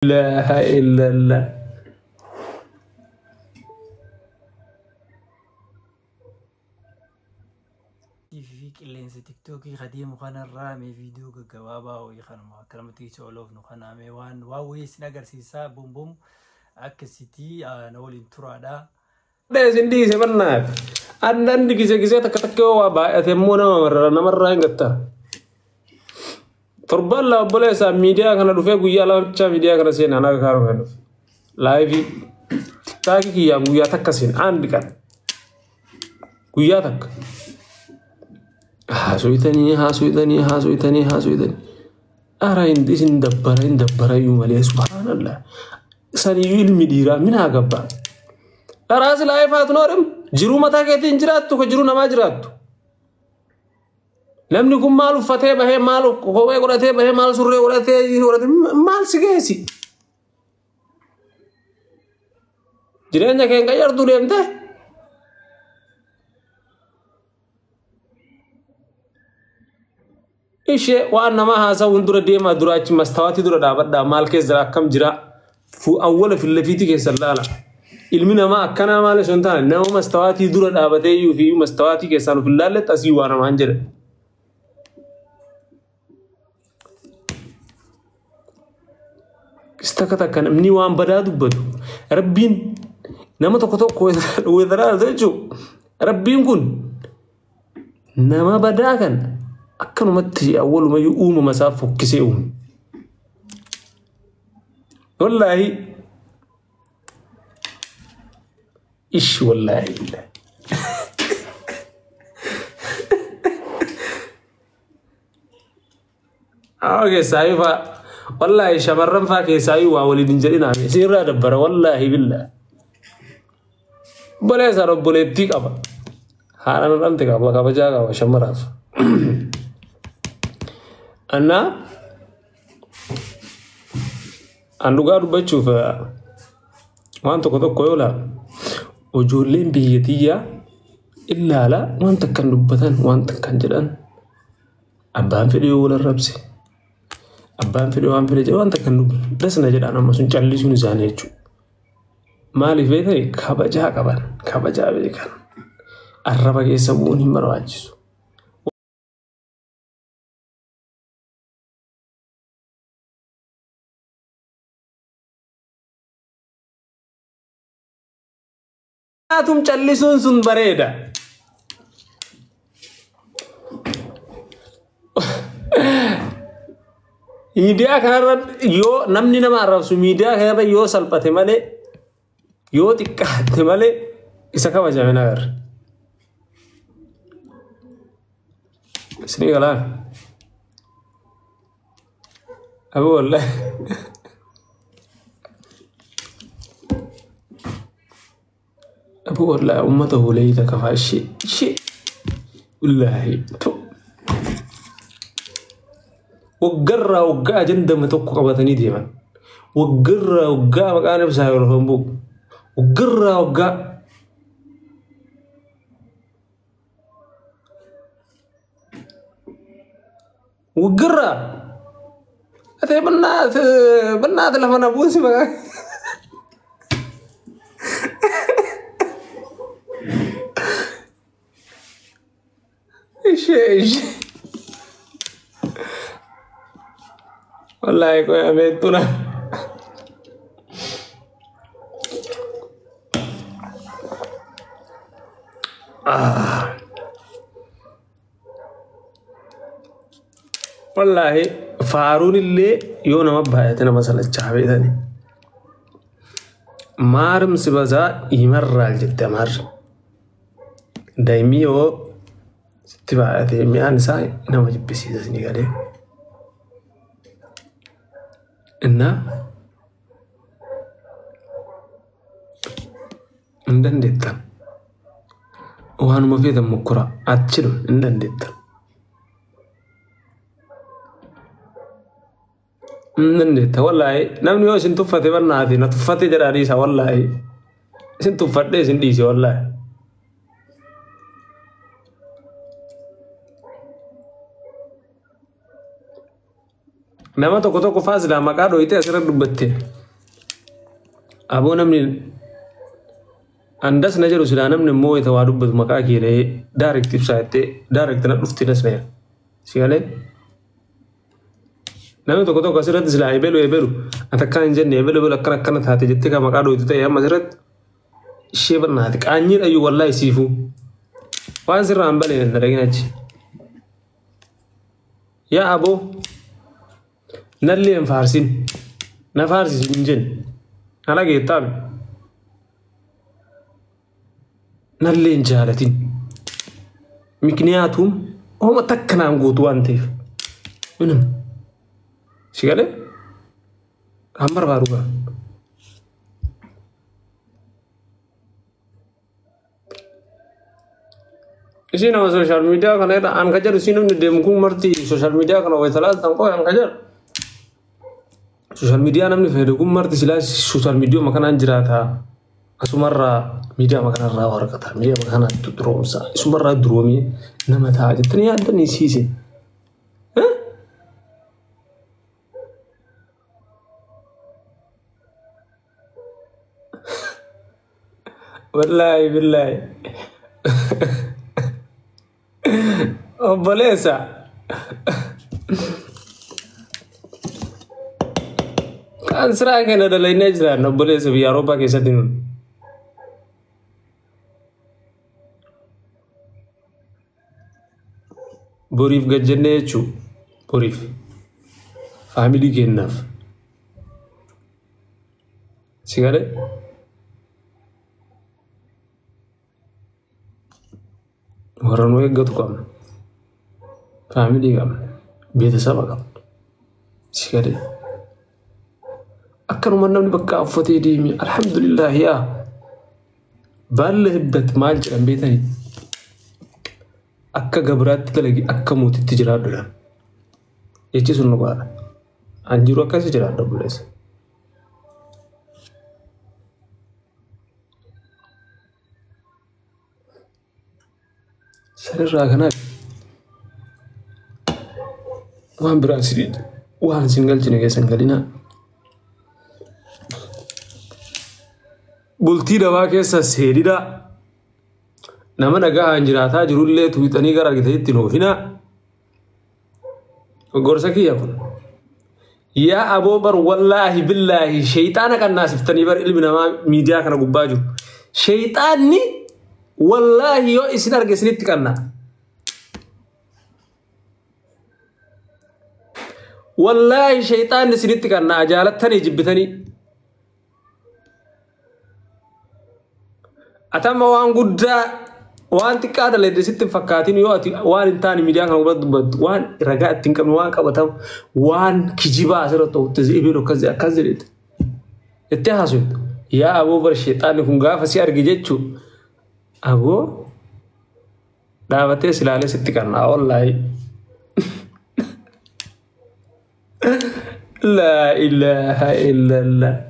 لا إله إلا الله. في كلين تيك توكي قديم وخنا الرامي فيديو جوابا ويخنا ما كلامتي سولوف نخنا ميوان واويس نجار سيسا بوم بوم أكسيتي نقول إنترا دا ده سندي sebenarnya. Anda di kisah-kisah tak wabah, temuna مرة إنجتها. Terbala boleh sa media karena dufe guya la cha media karena sen anak karo kan. Live taki ki ya guya takasin andi kan. Guya tak. Hasuitani. Ara indin dabbara yumali subhanallah. Sani ilmi dira min agabba. Aras live at norim jiru mata ketin jirattu ko jiru nama jirattu. Namni kun maalu fatee bahee maalu kophee godhatee bahee maal surree godhatee maal si geessi jireenya keen qayyartuu deemte ishee waan nama haasawuun dura deemaa dura achi mastawaatii dura dhaabadhaa maal keessa jira akkam jira awwala fillafiitii keessa laala ilmi namaa akkanaa maal osoo hin taane nama mastawaatii dura dhaabatee iyyuu fi mastawaatii keessaan of hin laalletti asii waa namaan jedhe. استكتك كان مني وان بدادو بدو ربين نما تكتو ويدرا زجو ربين كن نما بدا كان أكنو متي أول ما يقوم مسافة كسيهم والله إيش والله إلا أوكي سايفا والله شمرن فاكي سايوا ولد جرينا سيرا دبر والله بالله بلا زار بوليتيك ابا هانا ننتك ابا كبجاغا شمراف انا اندغار بچوف وانت كدو كويولا وجولين بيتيا الا لا وانت كان دبتان وانت كان جدان ابان فيديو ولا ربسي أبان في دوام في الجوان تكنو بس نجد أنا مسون جالي شو نزانيجو مالي في ذي كابجا كبان كابجا بيكان الربا يسووني مرواجسو أتوم جالي سون بريدا media karena yo namni nama Arab su media karena yo salpate male yo tikkate male isa kama jamena gar sini kala abu wallah abu wallah ummatahu layta kafashi shi wallahi وقرّا وقّا جندا متوقع قبضني ديما وقرّا وقّا مكانه بساير همبو وقرّا وقّا وقرّا أتى بنات لما نبوس بقى إيش والله كوي أبيتنا والله فارون اللي يوم ما بهايتنا مثلا الشعبي ثاني مارم سبزا يمر الجد مر دايميو تبع هذه مئة نساء نما جب بسيطة سني قاله إننا إندن ديتا وهانو ما في ذم مكرة أتشلو إندن ديتا إندن ديتا والله نمني هو سنتو فتي برنا هذه نتفتي جراريسا والله سنتو فتي سنديسي والله nama tokko faasila maqaa dhoyitee asirra dubbatte aboo namni andas na jedhu silaa namni immoo itti waa dubbatu maqaa kiiree direct ibsaattee direct na dhufti nas na sigalee namni tokko asirratti silaa eebelu atakkaan hin jenne eebelu akkana taate jettee kan maqaa dhoyitu ta'e amma asirratti ishee barnaati qaanyiin ayyuu wallaahi siifu waan sirraan balee na dhaginachi yaa aboo nallee hin faarsin na faarsis hin jenne ala geettaabe nallee hin jaalatin mikniyaatum homa takkanaan gootu waan ta'eef minum sigale kan barbaadu gaa isin nama social media kana irra an kajar isin namni deemu kun marti social media kana way talaata tan qoy an kajar social media namni fayyadu kun marti sila social media makanaan jiraata asumarraa media makanarraa warqata media makana tuturomsa isumarraa duroomi nama ta'a jettanii yaaddanii siise wallahi billahi obboleessa kan siraa kana dalaynee jiraan obboleessa biyya Awurooppaa keessatti nun boriif gajjannee jechuu boriif faamilii kennaaf sigale warra nu eeggatu qabna faamilii qabna beetasaba qabna sigale akkanuma namni bakka uffatee deemi alhamdulillah yaa baalle hibbat maal jedhan beetanii akka gabraatti dalagi akka mootitti jiraadhuudhaan jechi sun nu gaadha an jiru akkasi jiraadha buleessa sanirraa kanaaf waan biraan sidii waan isin galchine keessan galinaa bultii dawaa keessa seedida nama nagaan jiraataa jirullee tuwixanii gara argitanitti noofina gorsa kiyya kun yaa aboo bar wallaahi billaahi shayxaana qannaasiftanii bar ilmi namaa miidiyaa kana gubbaa jiru shayxaanni wallaahi yoo isin arge isinitti qannaa wallaahi shayxaanni isinitti qannaa jaalattanii jibbitanii atama waan guddaa waan xiqqaa dalee sitti fakkaatiin yoo ati waan hin taane miidiyaa kana gubbaa dubbatu waan ragaa ittiin qabne waan qabatamu waan kijibaa asirratti ta'utti ziibeen akkas jedhetti itti haasoftu yaa aboo bar shayxaanni kun gaafa si arge jechuu aboo dhaabatee silaalee sitti qannaa wallaahi la ilaha illallah